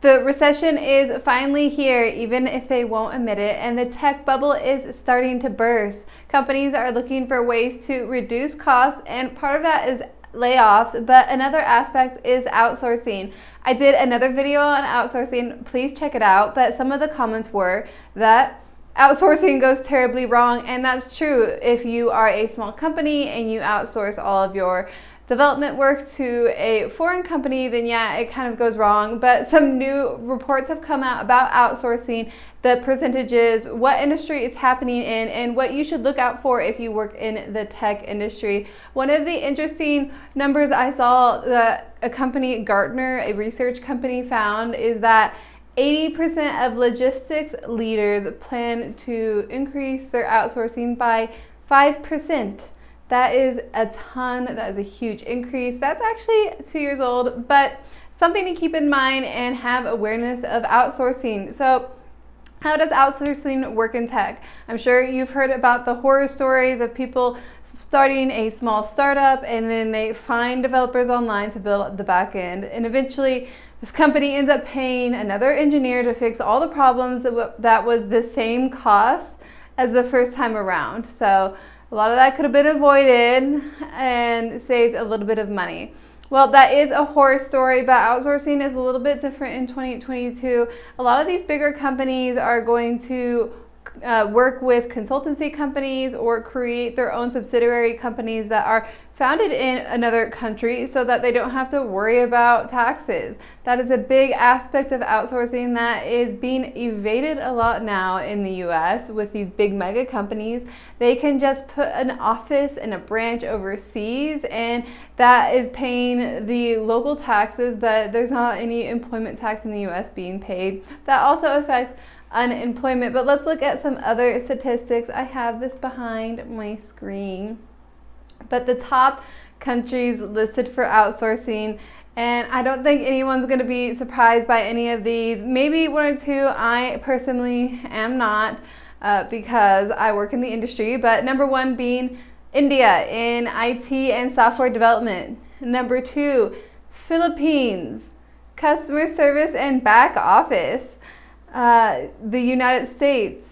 The recession is finally here, even if they won't admit it, and the tech bubble is starting to burst. Companies are looking for ways to reduce costs, and part of that is layoffs, but another aspect is outsourcing. I did another video on outsourcing, please check it out, but some of the comments were that outsourcing goes terribly wrong, and that's true. If you are a small company and you outsource all of your development work to a foreign company, then yeah, it kind of goes wrong. But some new reports have come out about outsourcing, the percentages, what industry it's happening in, and what you should look out for if you work in the tech industry. One of the interesting numbers I saw that a company, Gartner, a research company, found is that 80% of logistics leaders plan to increase their outsourcing by 5%. That is a ton. That is a huge increase. That's actually 2 years old, but something to keep in mind and have awareness of outsourcing. So how does outsourcing work in tech? I'm sure you've heard about the horror stories of people starting a small startup and then they find developers online to build the back end, and eventually this company ends up paying another engineer to fix all the problems that was the same cost as the first time around. So a lot of that could have been avoided and saved a little bit of money. Well, that is a horror story, but outsourcing is a little bit different in 2022. A lot of these bigger companies are going to work with consultancy companies or create their own subsidiary companies that are founded in another country so that they don't have to worry about taxes. That is a big aspect of outsourcing that is being evaded a lot now in the US with these big mega companies. They can just put an office and a branch overseas, and that is paying the local taxes, but there's not any employment tax in the US being paid. That also affects unemployment. But let's look at some other statistics. I have this behind my screen. But the top countries listed for outsourcing, and I don't think anyone's going to be surprised by any of these. Maybe one or two. I personally am not because I work in the industry. But number one being India in IT and software development. Number two, Philippines, customer service and back office. The United States,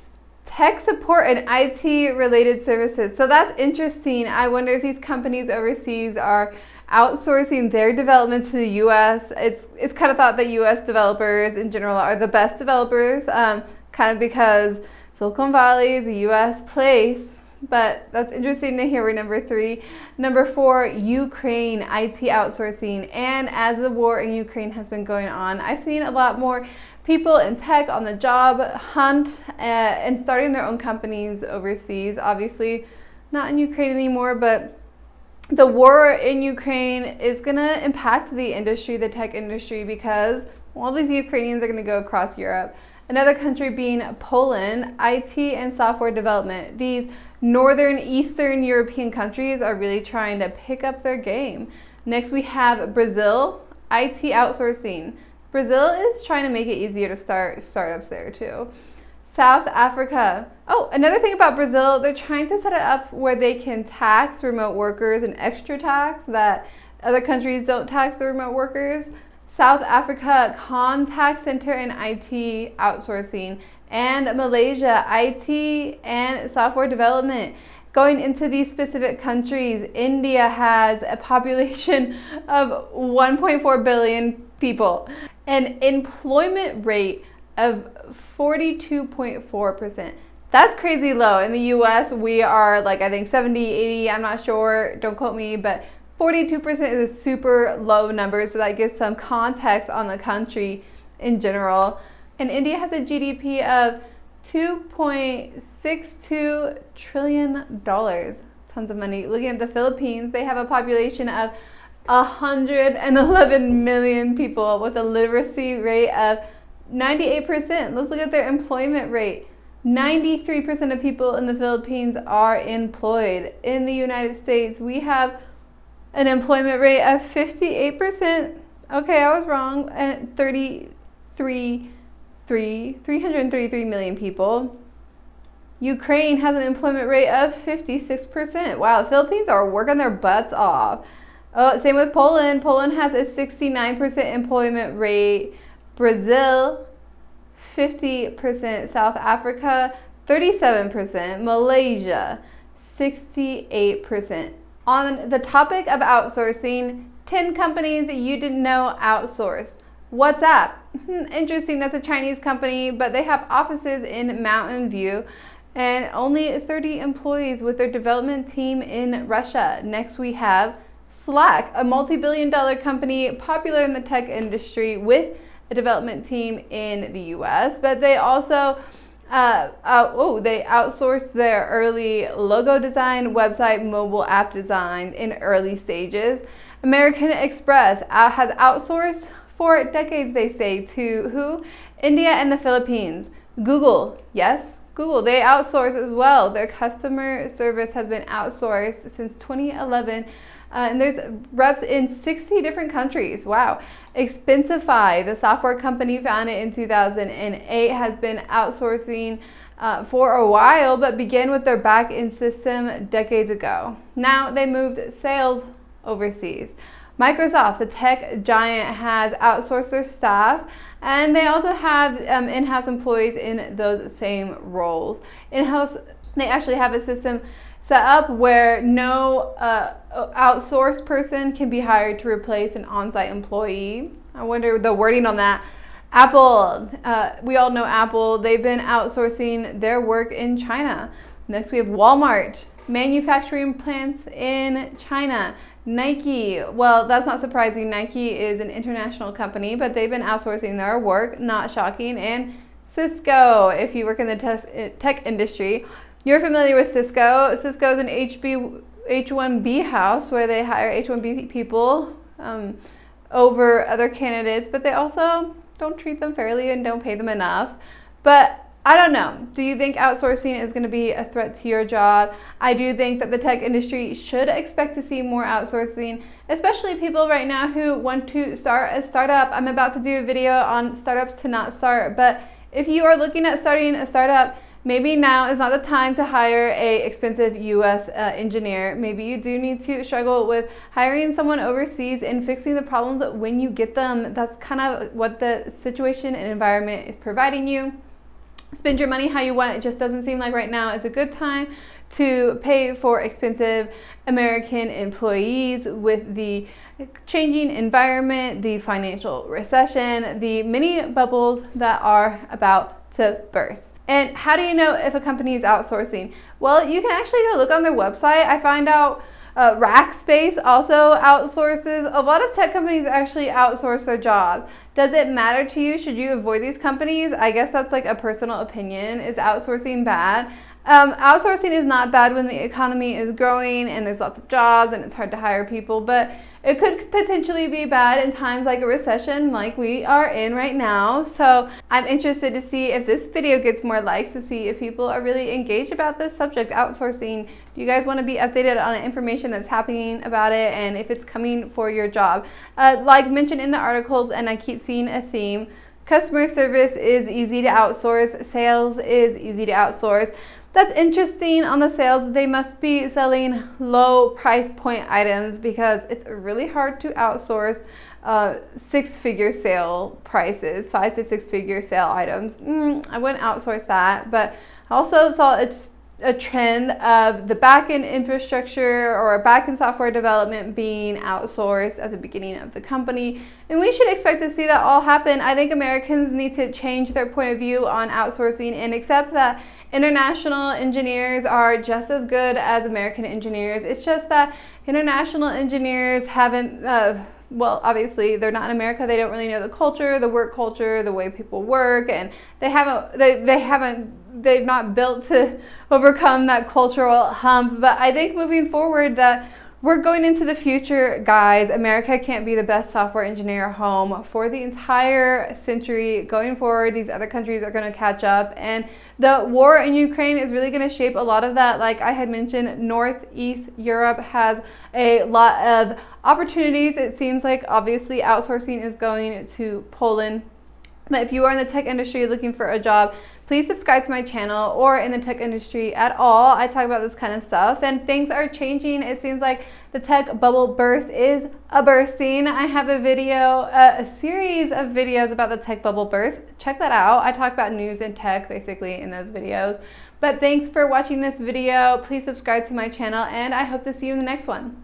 tech support and IT related services. So that's interesting. I wonder if these companies overseas are outsourcing their development to the US. It's kind of thought that US developers in general are the best developers, kind of because Silicon Valley is a US place. But that's interesting to hear. We're number three. Number four, Ukraine, IT outsourcing. And as the war in Ukraine has been going on, I've seen a lot more people in tech on the job hunt and starting their own companies overseas. Obviously, not in Ukraine anymore, but the war in Ukraine is going to impact the industry, the tech industry, because all these Ukrainians are going to go across Europe. Another country being Poland, IT and software development. These northern, eastern European countries are really trying to pick up their game. Next we have Brazil, IT outsourcing. Brazil is trying to make it easier to start startups there too. South Africa. Oh, another thing about Brazil, they're trying to set it up where they can tax remote workers an extra tax that other countries don't tax the remote workers. South Africa, contact center and IT outsourcing. And Malaysia, IT and software development. Going into these specific countries, India has a population of 1.4 billion people, an employment rate of 42.4%. That's crazy low. In the US, we are like, I think 70, 80, I'm not sure, don't quote me, but 42% is a super low number, so that gives some context on the country in general. And India has a GDP of $2.62 trillion. Tons of money. Looking at the Philippines, they have a population of 111 million people with a literacy rate of 98%. Let's look at their employment rate. 93% of people in the Philippines are employed. In the United States, we have an employment rate of 58%. Okay, I was wrong. And 333 million people. Ukraine has an employment rate of 56%. Wow, the Philippines are working their butts off. Oh, same with Poland. Poland has a 69% employment rate. Brazil, 50%, South Africa, 37%, Malaysia, 68%. On the topic of outsourcing, 10 companies you didn't know outsource. WhatsApp, interesting, that's a Chinese company, but they have offices in Mountain View and only 30 employees with their development team in Russia. Next we have Slack, a multi-billion-dollar company popular in the tech industry with a development team in the US, but they also they outsource their early logo design, website, mobile app design in early stages. American Express has outsourced for decades, they say, to who? India and the Philippines. Google, yes, Google, they outsource as well. Their customer service has been outsourced since 2011. And there's reps in 60 different countries. Wow. Expensify, the software company founded in 2008, has been outsourcing for a while, but began with their back-end system decades ago. Now they moved sales overseas. Microsoft, the tech giant, has outsourced their staff, and they also have in-house employees in those same roles. In-house, they actually have a system set up where no outsourced person can be hired to replace an on-site employee. I wonder the wording on that. Apple, we all know Apple. They've been outsourcing their work in China. Next we have Walmart, manufacturing plants in China. Nike, well, that's not surprising. Nike is an international company, but they've been outsourcing their work, not shocking. And Cisco, if you work in the tech industry, you're familiar with Cisco. Cisco is an H-1B house where they hire H-1B people over other candidates, but they also don't treat them fairly and don't pay them enough. But I don't know. Do you think outsourcing is going to be a threat to your job? I do think that the tech industry should expect to see more outsourcing, especially people right now who want to start a startup. I'm about to do a video on startups to not start, but if you are looking at starting a startup, maybe now is not the time to hire a expensive US engineer. Maybe you do need to struggle with hiring someone overseas and fixing the problems when you get them. That's kind of what the situation and environment is providing you. Spend your money how you want. It just doesn't seem like right now is a good time to pay for expensive American employees with the changing environment, the financial recession, the many bubbles that are about to burst. And how do you know if a company is outsourcing? Well, you can actually go look on their website. I find out Rackspace also outsources. A lot of tech companies actually outsource their jobs. Does it matter to you? Should you avoid these companies? I guess that's like a personal opinion. Is outsourcing bad? Outsourcing is not bad when the economy is growing and there's lots of jobs and it's hard to hire people, but it could potentially be bad in times like a recession like we are in right now. So I'm interested to see if this video gets more likes, to see if people are really engaged about this subject, outsourcing. Do you guys want to be updated on the information that's happening about it and if it's coming for your job? Like mentioned in the articles, and I keep seeing a theme, customer service is easy to outsource, sales is easy to outsource. That's interesting on the sales. They must be selling low price point items because it's really hard to outsource six-figure sale prices, 5 to 6 figure sale items. I wouldn't outsource that, but I also saw a trend of the back-end infrastructure or back-end software development being outsourced at the beginning of the company, and we should expect to see that all happen. I think Americans need to change their point of view on outsourcing and accept that international engineers are just as good as American engineers. It's just that international engineers haven't well, obviously they're not in America. They don't really know the culture, the work culture, the way people work, and they've not built to overcome that cultural hump. But I think moving forward that we're going into the future, guys. America can't be the best software engineer home for the entire century. Going forward, these other countries are going to catch up, and the war in Ukraine is really going to shape a lot of that. Like I had mentioned, Northeast Europe has a lot of opportunities. It seems like obviously outsourcing is going to Poland. But if you are in the tech industry looking for a job, please subscribe to my channel, or in the tech industry at all. I talk about this kind of stuff and things are changing. It seems like The tech bubble burst is a bursting. I have a series of videos about the tech bubble burst. Check that out. I talk about news and tech basically in those videos. But thanks for watching this video. Please subscribe to my channel, and I hope to see you in the next one.